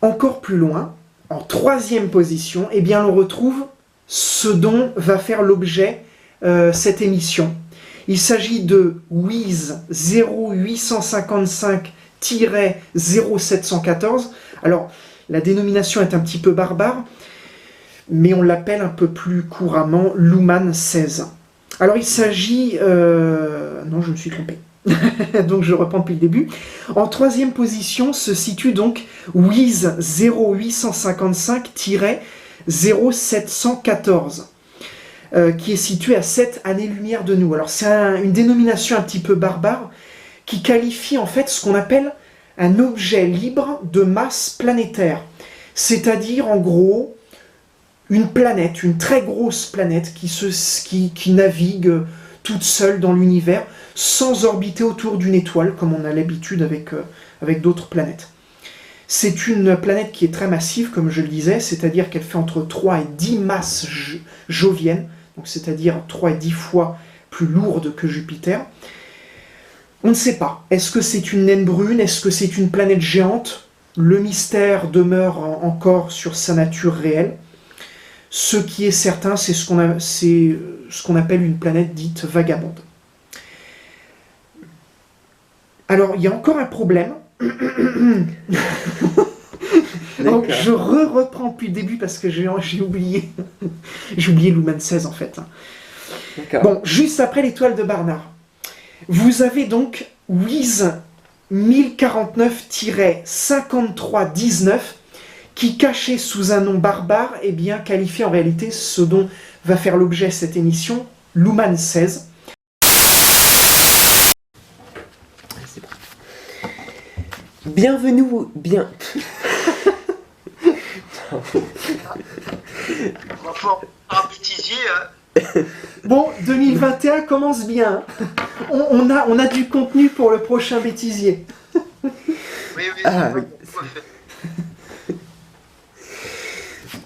Encore plus loin, en troisième position, eh bien, on retrouve ce dont va faire l'objet cette émission. Il s'agit de WIZ 0855-0714. Alors, la dénomination est un petit peu barbare, mais on l'appelle un peu plus couramment Luhmann 16. Alors, il s'agit... Non, je me suis trompé. Donc, je reprends depuis le début. En troisième position se situe donc WIZ 0855-0714. Qui est situé à 7 années-lumière de nous. Alors c'est une dénomination un petit peu barbare qui qualifie en fait ce qu'on appelle un objet libre de masse planétaire. C'est-à-dire en gros une planète, une très grosse planète qui navigue toute seule dans l'univers sans orbiter autour d'une étoile comme on a l'habitude avec d'autres planètes. C'est une planète qui est très massive, comme je le disais, c'est-à-dire qu'elle fait entre 3 et 10 masses joviennes, donc c'est-à-dire 3 et 10 fois plus lourde que Jupiter. On ne sait pas. Est-ce que c'est une naine brune? Est-ce que c'est une planète géante? Le mystère demeure encore sur sa nature réelle. Ce qui est certain, c'est ce qu'on appelle une planète dite vagabonde. Alors, il y a encore un problème. Donc, je reprends depuis le début parce que j'ai oublié. J'ai oublié Luhmann 16 en fait. Bon, juste après l'étoile de Barnard. Vous avez donc WIZ 1049-5319 qui, caché sous un nom barbare, eh bien, qualifie en réalité ce dont va faire l'objet cette émission, Luhmann 16. Bienvenue, On va pouvoir un bêtisier. Bon, 2021 commence bien. On a du contenu pour le prochain bêtisier. Oui, Ah, oui.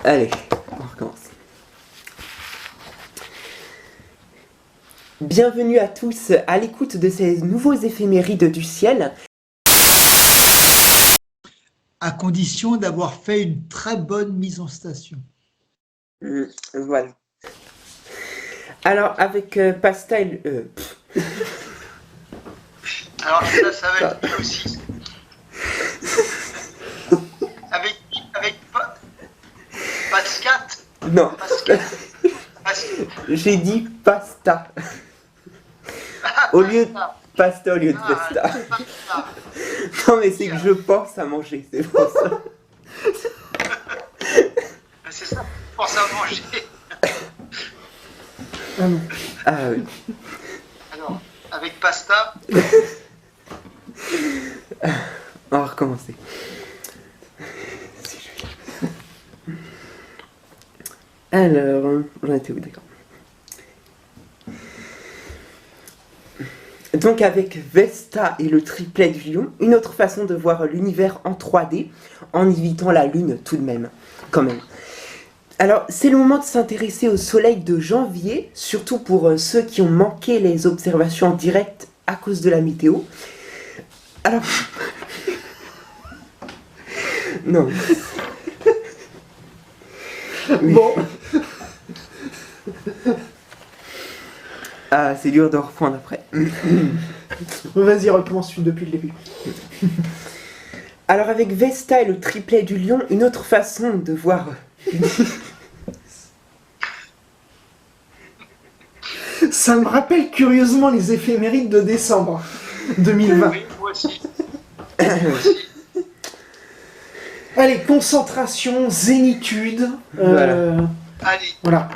Allez, on recommence. Bienvenue à tous à l'écoute de ces nouveaux éphémérides du ciel. À condition d'avoir fait une très bonne mise en station. Voilà. Alors, avec Pasta et... Alors ça va être mieux aussi. Avec Pascal. Non, Pascal. j'ai dit Pasta. Au lieu de Pasta au lieu de Pasta. Pasta. Non, mais c'est que je pense à manger, c'est pour ça. C'est ça, je pense à manger. Ah non. Ah oui. Alors, avec pasta. On va recommencer. Alors, j'en étais où, d'accord. Donc avec Vesta et le triplet du lion, une autre façon de voir l'univers en 3D, en évitant la Lune tout de même, quand même. Alors, c'est le moment de s'intéresser au soleil de janvier, surtout pour ceux qui ont manqué les observations en direct à cause de la météo. Alors... non. Oui. Bon. Ah, c'est dur de reprendre après. Vas-y, recommence depuis le début. Alors avec Vesta et le triplet du lion, une autre façon de voir... Ça me rappelle curieusement les éphémérides de décembre 2020. Oui, moi aussi. Allez, concentration, zénitude. Allez. Voilà.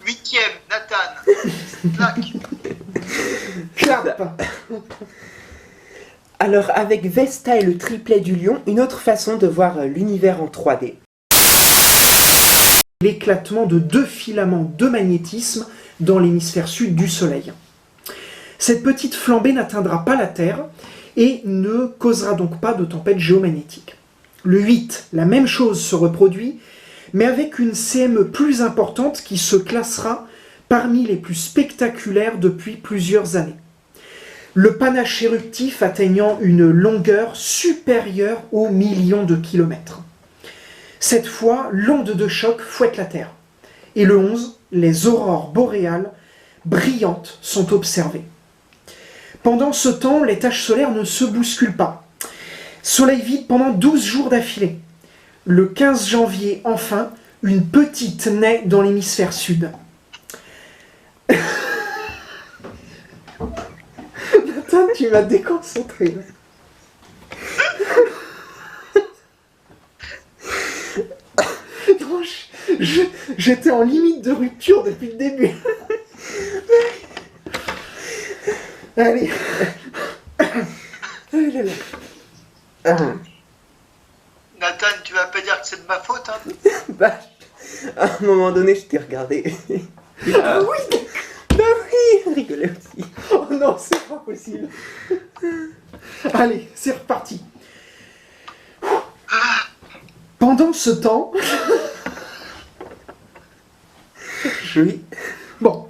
Huitième, Nathan. Clac. Clap. Alors avec Vesta et le triplet du lion, une autre façon de voir l'univers en 3D. L'éclatement de deux filaments de magnétisme dans l'hémisphère sud du Soleil. Cette petite flambée n'atteindra pas la Terre et ne causera donc pas de tempête géomagnétique. Le 8, la même chose se reproduit, mais avec une CME plus importante qui se classera parmi les plus spectaculaires depuis plusieurs années. Le panache éruptif atteignant une longueur supérieure aux millions de kilomètres. Cette fois, l'onde de choc fouette la Terre. Et le 11, les aurores boréales brillantes sont observées. Pendant ce temps, les taches solaires ne se bousculent pas. Soleil vide pendant 12 jours d'affilée. Le 15 janvier, enfin, une petite naît dans l'hémisphère sud. Nathan, tu m'as déconcentré. Non, j'étais en limite de rupture depuis le début. Allez. Oh là là. Nathan, tu vas pas dire que c'est de ma faute, hein? Bah, à un moment donné, je t'ai regardé. Ah oui. Bah oui, je rigolais aussi. Oh non, c'est pas possible. Allez, c'est reparti. Pendant ce temps... Oui. Bon.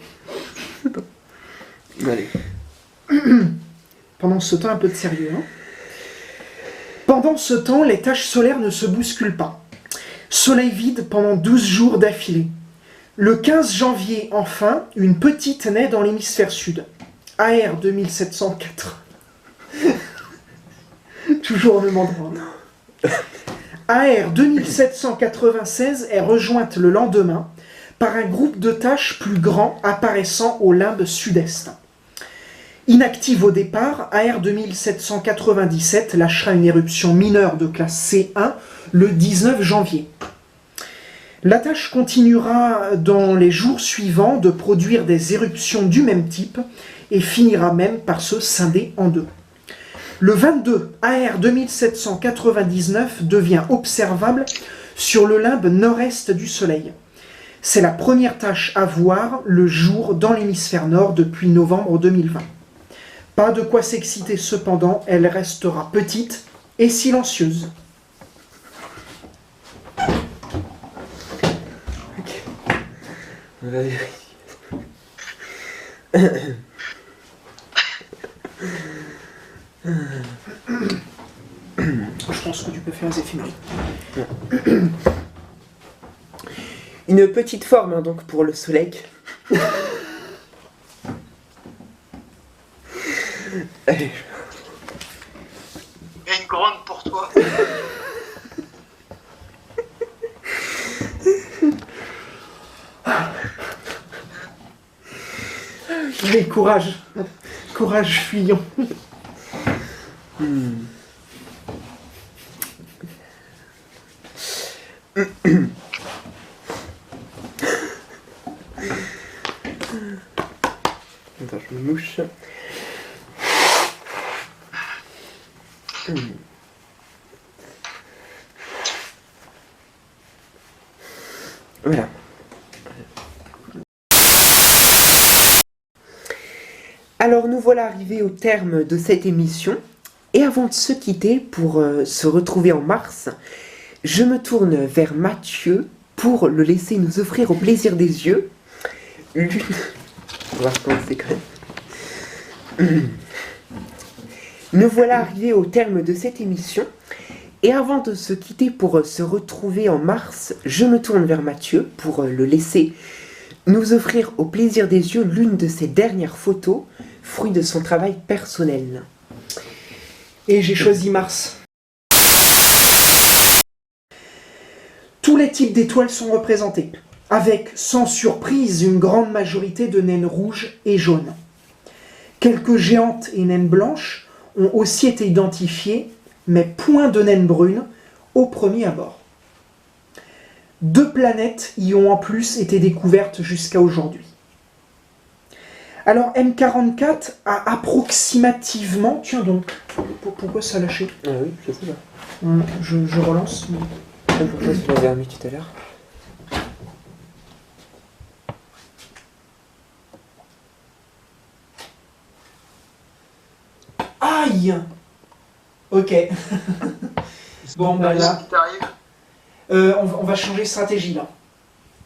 Allez. Pendant ce temps, un peu de sérieux. Hein. Pendant ce temps, les taches solaires ne se bousculent pas. Soleil vide pendant 12 jours d'affilée. Le 15 janvier, enfin, une petite naît dans l'hémisphère sud. AR 2704. Toujours au même endroit. AR 2796 est rejointe le lendemain par un groupe de taches plus grand apparaissant au limbe sud-est. Inactive au départ, AR 2797 lâchera une éruption mineure de classe C1 le 19 janvier. La tache continuera dans les jours suivants de produire des éruptions du même type et finira même par se scinder en deux. Le 22, AR 2799 devient observable sur le limbe nord-est du Soleil. C'est la première tache à voir le jour dans l'hémisphère nord depuis novembre 2020. Pas de quoi s'exciter cependant, elle restera petite et silencieuse. Ok. On va vérifier. Je pense que tu peux faire les éphémérides. Une petite forme hein, donc pour le soleil. Allez. Et une grande pour toi. Allez, courage. Courage, fuyons. Attends, je me mouche. Voilà. Alors nous voilà arrivés au terme de cette émission. Et avant de se quitter pour se retrouver en mars, je me tourne vers Mathieu pour le laisser nous offrir au plaisir des yeux l'une... On va recommencer quand même. Nous voilà arrivés au terme de cette émission. Et avant de se quitter pour se retrouver en mars, je me tourne vers Mathieu pour le laisser nous offrir au plaisir des yeux l'une de ses dernières photos, fruit de son travail personnel. Et j'ai choisi Mars. Tous les types d'étoiles sont représentés, avec, sans surprise, une grande majorité de naines rouges et jaunes. Quelques géantes et naines blanches ont aussi été identifiées, mais point de naines brunes au premier abord. 2 planètes y ont en plus été découvertes jusqu'à aujourd'hui. Alors M44 a approximativement... Tiens donc, pourquoi ça a lâché? Ah oui, je sais pas. Je relance. Pourquoi tu l'avais remis tout à l'heure? Aïe. Ok. Bon, bah Qu'est-ce là, qui t'arrive? on va changer de stratégie là.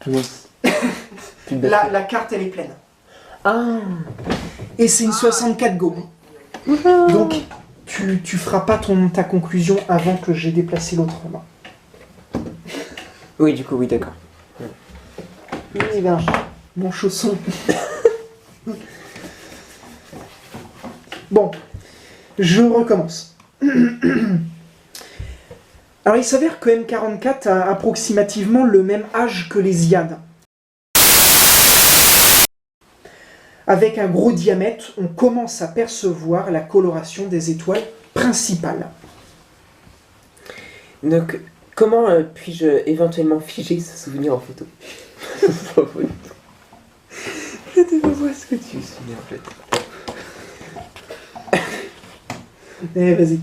Puis plus de batterie. La carte, elle est pleine. Ah. Et c'est une 64 Go. Donc, tu feras pas ta conclusion avant que j'ai déplacé l'autre main. Oui, du coup, oui, d'accord. Eh ben, mon chausson. Bon, je recommence. Alors, il s'avère que M44 a approximativement le même âge que les Iades. Avec un gros diamètre, on commence à percevoir la coloration des étoiles principales. Donc, comment puis-je éventuellement figer ce souvenir en photo? Je devrais voir ce que tu suis en fait. Vas-y.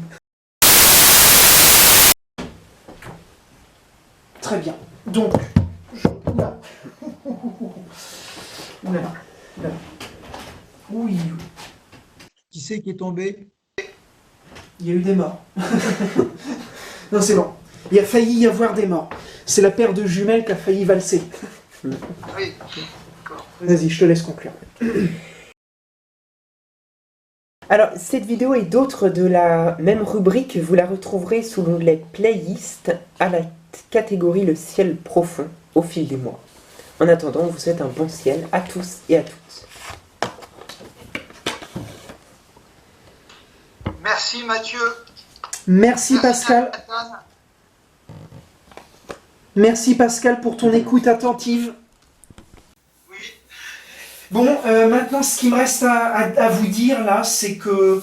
Très bien. Donc, Oula. Oula. Oula. Oui, Qui c'est qui est tombé? il y a eu des morts. Non, c'est bon. Il a failli y avoir des morts. C'est la paire de jumelles qui a failli valser. Oui. Vas-y, je te laisse conclure. Alors, cette vidéo et d'autres de la même rubrique, vous la retrouverez sous l'onglet Playlist à la catégorie Le ciel profond au fil des mois. En attendant, on vous souhaite un bon ciel à tous et à toutes. Merci Mathieu. Merci Pascal. Nathan. Merci Pascal pour ton écoute attentive. Oui. Bon, maintenant, ce qu'il me reste à vous dire là, c'est que...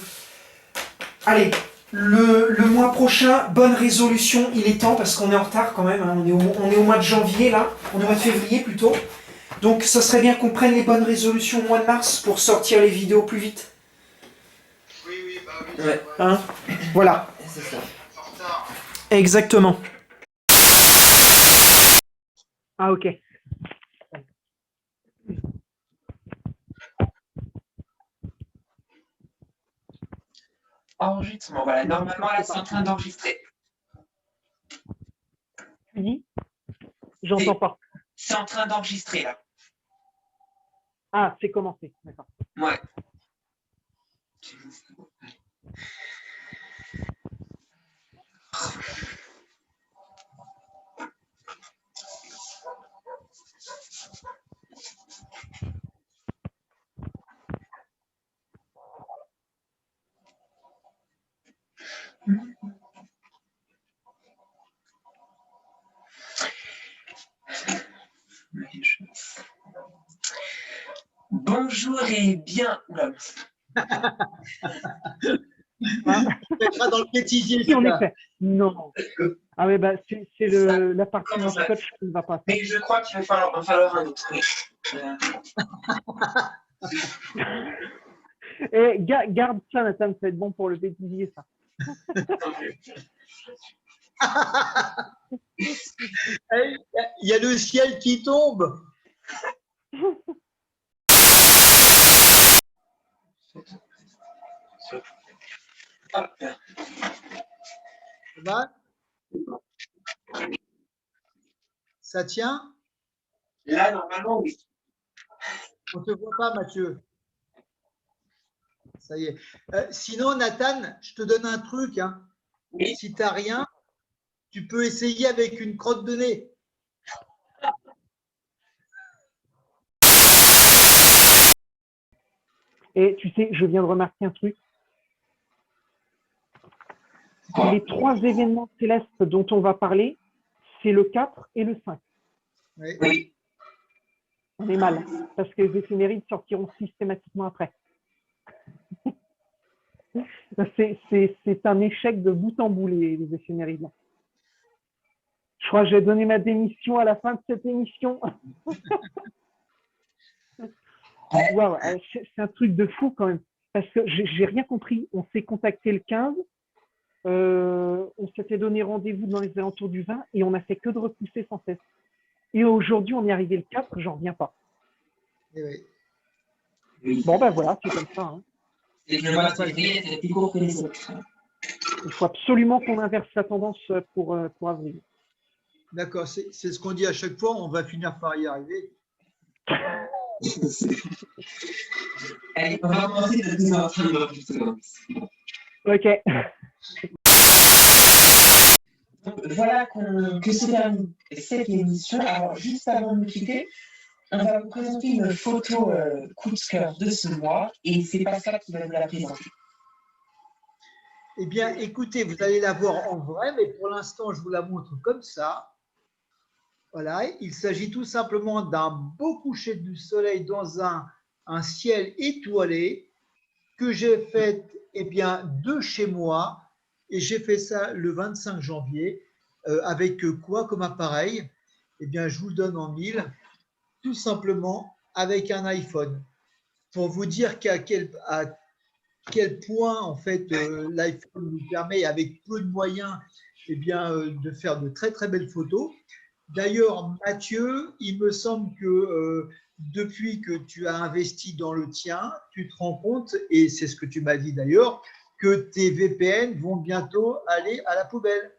Allez, le mois prochain, bonne résolution, il est temps, parce qu'on est en retard quand même, hein, on est au mois de janvier là, on est au mois de février plutôt. Donc ça serait bien qu'on prenne les bonnes résolutions au mois de mars pour sortir les vidéos plus vite. Oui, bah oui. Ouais. Hein, voilà. C'est ça. En retard. Exactement. Ah ok. Enregistrement, voilà. Normalement, là, c'est en train d'enregistrer. Tu dis? J'entends pas. C'est en train d'enregistrer, là. Ah, c'est commencé, d'accord. Ouais. Bonjour et bien. Oula. Pas dans le bêtisier, Si, en celui-là. effet. Non. Ah oui, bah, c'est la partie du scotch qui ne va pas. Mais je crois qu'il va en falloir un autre. Oui. Et garde ça, Nathan, ça va être bon pour le bêtisier, ça. Il y a le ciel qui tombe. Hop. Ça va? Ça tient? Là, normalement, oui. On ne te voit pas, Mathieu. Ça y est. Sinon, Nathan, je te donne un truc. Hein. Oui. Si tu n'as rien, tu peux essayer avec une crotte de nez. Et tu sais, je viens de remarquer un truc. Les 3 événements célestes dont on va parler, c'est le 4 et le 5. Oui. Oui. On est mal, parce que les éphémérides sortiront systématiquement après. C'est un échec de bout en bout, les éphémérides. Je crois que je vais donner ma démission à la fin de cette émission. Wow, c'est un truc de fou quand même. Parce que j'ai rien compris. On s'est contacté le 15, on s'était donné rendez-vous dans les alentours du 20 et on n'a fait que de repousser sans cesse. Et aujourd'hui, on est arrivé le 4, j'en reviens pas. Et oui. Oui. Bon, ben voilà, c'est comme ça. Hein. C'est que le mois de février était plus court que les autres. Il faut absolument qu'on inverse la tendance pour avril. D'accord, c'est ce qu'on dit à chaque fois, on va finir par y arriver. Allez, on va commencer de nous en train Ok. Donc, voilà que se termine cette émission. Alors, juste avant de nous quitter, on va vous présenter une photo coup de cœur de ce mois et c'est Pascal qui va nous la présenter. Eh bien, écoutez, vous allez la voir en vrai, mais pour l'instant, je vous la montre comme ça. Voilà, il s'agit tout simplement d'un beau coucher du soleil dans un ciel étoilé que j'ai fait eh bien, de chez moi. Et j'ai fait ça le 25 janvier. Avec quoi comme appareil? Eh bien, je vous le donne en mille. Tout simplement avec un iPhone. Pour vous dire à quel point en fait l'iPhone nous permet avec peu de moyens eh bien, de faire de très très belles photos. D'ailleurs, Mathieu, il me semble que depuis que tu as investi dans le tien, tu te rends compte, et c'est ce que tu m'as dit d'ailleurs, que tes VPN vont bientôt aller à la poubelle.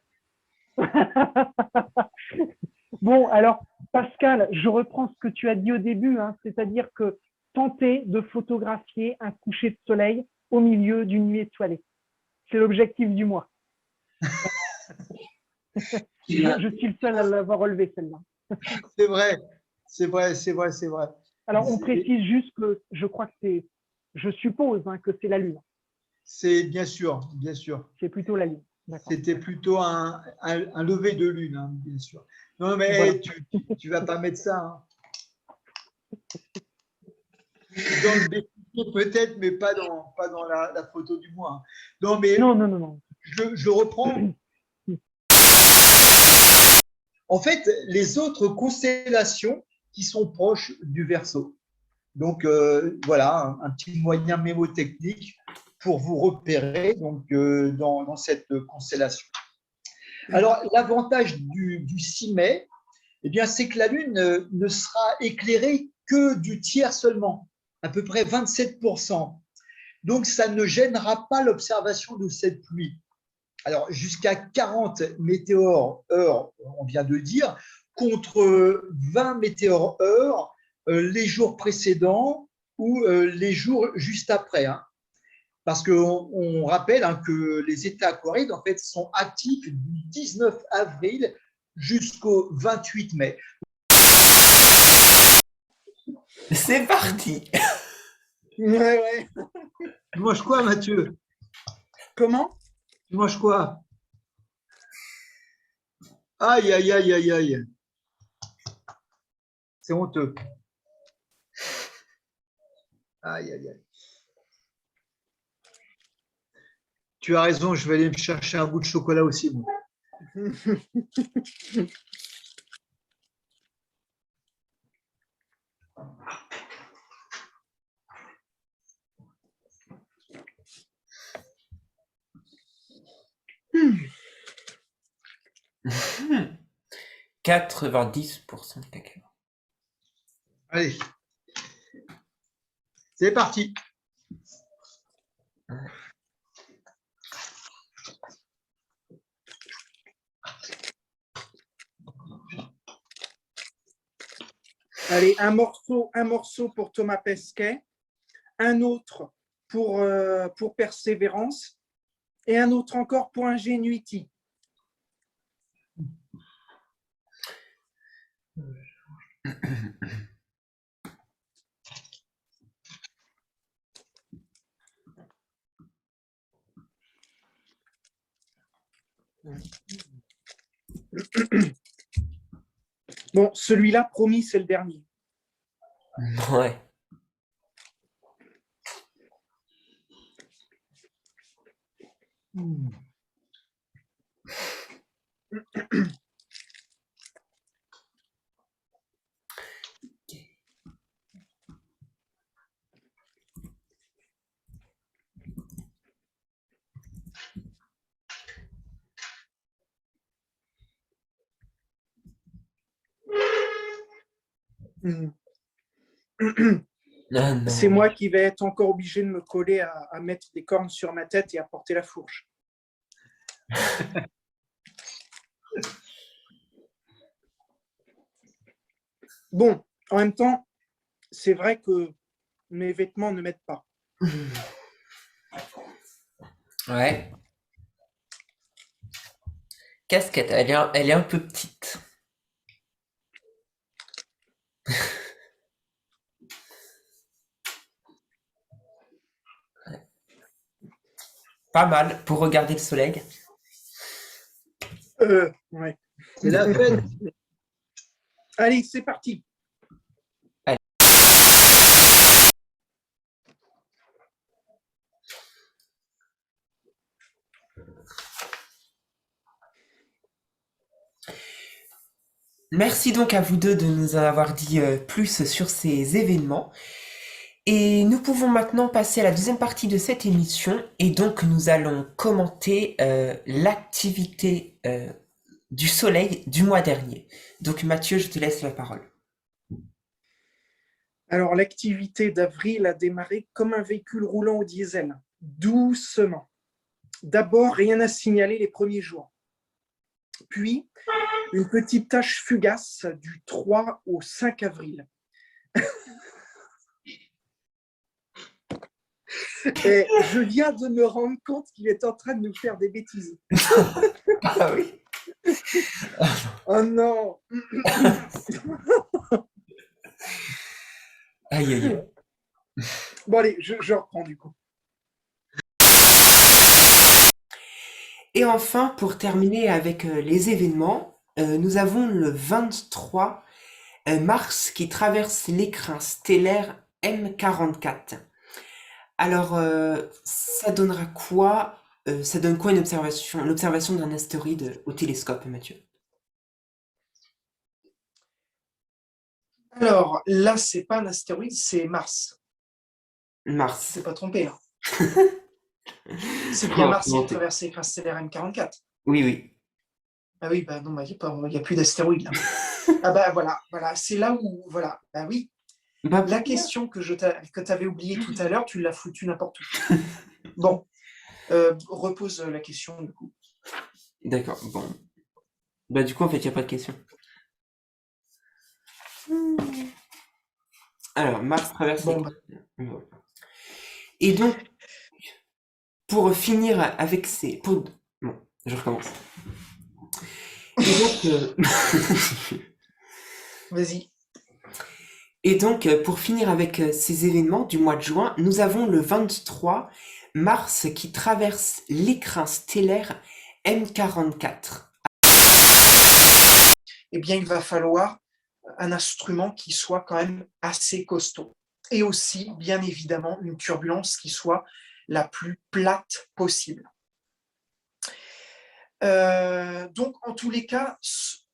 Bon, alors, Pascal, je reprends ce que tu as dit au début, hein, c'est-à-dire que tenter de photographier un coucher de soleil au milieu d'une nuit étoilée. C'est l'objectif du mois. Je suis le seul à l'avoir relevé, celle-là. C'est vrai, c'est vrai, c'est vrai, c'est vrai. Alors, on précise juste que je crois que c'est, je suppose hein, que c'est la Lune. C'est bien sûr, bien sûr. C'est plutôt la Lune. C'était plutôt un lever de lune, hein, bien sûr. Non, mais Voilà. tu vas pas mettre ça. Hein. Dans le bêtisier peut-être, mais pas dans la photo du mois. Hein. Non, mais Non. je reprends. En fait, les autres constellations qui sont proches du Verseau. Donc, voilà, un petit moyen mémotechnique pour vous repérer donc, dans cette constellation. Alors, l'avantage du 6 mai, eh bien, c'est que la Lune ne sera éclairée que du tiers seulement, à peu près 27%. Donc, ça ne gênera pas l'observation de cette pluie. Alors, jusqu'à 40 météores heure, on vient de dire, contre 20 météores heure les jours précédents ou les jours juste après. Hein. Parce qu'on rappelle hein, que les états aquarides en fait, sont actifs du 19 avril jusqu'au 28 mai. C'est parti. Ouais. Tu manges quoi, Mathieu? Comment? Tu manges quoi? Aïe, aïe, aïe, aïe, aïe. C'est honteux. Aïe, aïe, aïe. Tu as raison, je vais aller me chercher un bout de chocolat aussi. Moi. Mmh. 90% de cacao. Allez, c'est parti. Allez, un morceau pour Thomas Pesquet, un autre pour Persévérance et un autre encore pour Ingenuity. Bon, celui-là, promis, c'est le dernier. Ouais. C'est moi qui vais être encore obligé de me coller à mettre des cornes sur ma tête et à porter la fourche. Bon, en même temps, c'est vrai que mes vêtements ne m'aident pas. Ouais. Casquette, elle est un peu petite. Pas mal pour regarder le soleil. Ouais. C'est la fête. Allez, c'est parti. Merci donc à vous deux de nous en avoir dit plus sur ces événements. Et nous pouvons maintenant passer à la deuxième partie de cette émission. Et donc nous allons commenter l'activité du soleil du mois dernier. Donc Mathieu, je te laisse la parole. Alors, l'activité d'avril a démarré comme un véhicule roulant au diesel, doucement. D'abord, rien à signaler les premiers jours. Puis, une petite tache fugace du 3 au 5 avril. Et je viens de me rendre compte qu'il est en train de nous faire des bêtises. Ah oui. Oh non. Aïe aïe aïe. Bon allez, je reprends du coup. Et enfin, pour terminer avec les événements, nous avons le 23 mars qui traverse l'écrin stellaire M44. Alors, ça donnera quoi? Ça donne quoi l'observation d'un astéroïde au télescope, Mathieu? Alors, là, c'est pas un astéroïde, c'est Mars. Mars. C'est pas trompé, là. C'est bien Mars qui a traversé l'écran stellaire M44. Oui, oui. Ah oui, bah non, il n'y a plus d'astéroïdes, là. Ah bah voilà, c'est là où, voilà, bah oui. Bah, La question que tu avais oubliée tout à l'heure, tu l'as foutue n'importe où. Bon, repose la question, du coup. d'accord, bon. Bah du coup, en fait, il n'y a pas de question. Alors, Mars traverse Bon, l'écran. Et donc, pour finir avec ces... Bon, je recommence. Et donc, vas-y. Et donc, pour finir avec ces événements du mois de juin, nous avons le 23 mars qui traverse l'écrin stellaire M44. Eh bien, il va falloir un instrument qui soit quand même assez costaud. Et aussi, bien évidemment, une turbulence qui soit la plus plate possible. Donc, en tous les cas,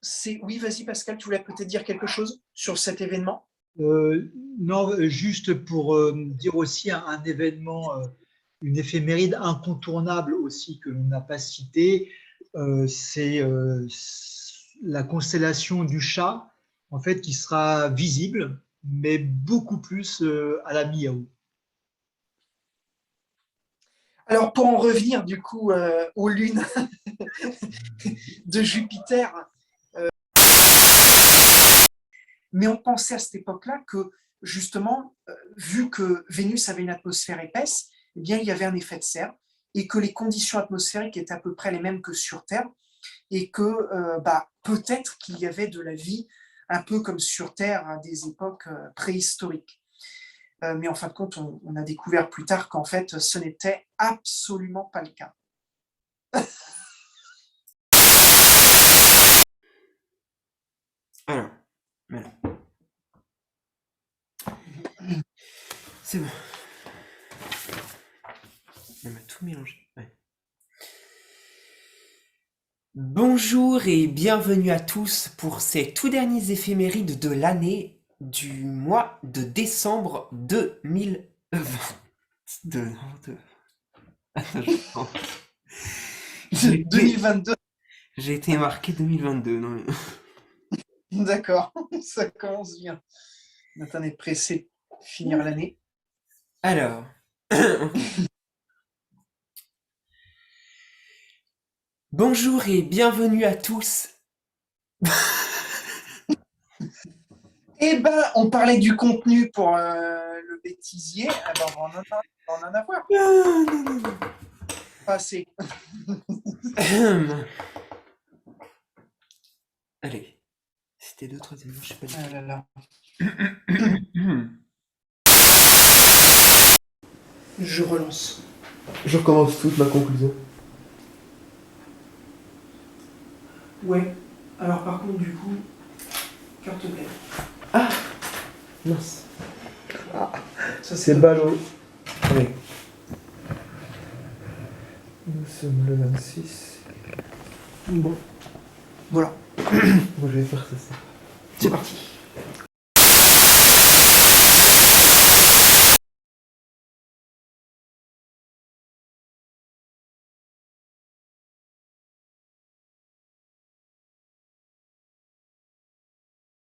c'est... Oui, vas-y Pascal, tu voulais peut-être dire quelque chose sur cet événement? Non, juste pour dire aussi un événement, une éphéméride incontournable aussi que l'on n'a pas cité, c'est la constellation du Chat, en fait, qui sera visible, mais beaucoup plus à la mi-août. Alors, pour en revenir du coup aux lunes de Jupiter, mais on pensait à cette époque-là que justement, vu que Vénus avait une atmosphère épaisse, eh bien, il y avait un effet de serre et que les conditions atmosphériques étaient à peu près les mêmes que sur Terre et que peut-être qu'il y avait de la vie un peu comme sur Terre à des époques préhistoriques. Mais en fin de compte, on a découvert plus tard qu'en fait, ce n'était absolument pas le cas. Alors, voilà. C'est bon. On a tout mélangé. Ouais. Bonjour et bienvenue à tous pour ces tout derniers éphémérides de l'année du mois de décembre 2020. Attends, je pense. 2022. J'ai été marqué 2022. Non. D'accord, ça commence bien. Nathan est pressé de finir l'année. Alors. Bonjour et bienvenue à tous. Eh ben, on parlait du contenu pour le bêtisier. Ah ben, on va en avoir. Pas assez. Allez, c'était deux, troisième, je sais pas du Ah là là. Je relance. Je recommence toute ma conclusion. Ouais. Alors par contre, du coup, carte blanche. Mince. Ça C'est ballot. Oui. Nous sommes le 26. Bon. Voilà. Moi, je vais faire ça. C'est parti.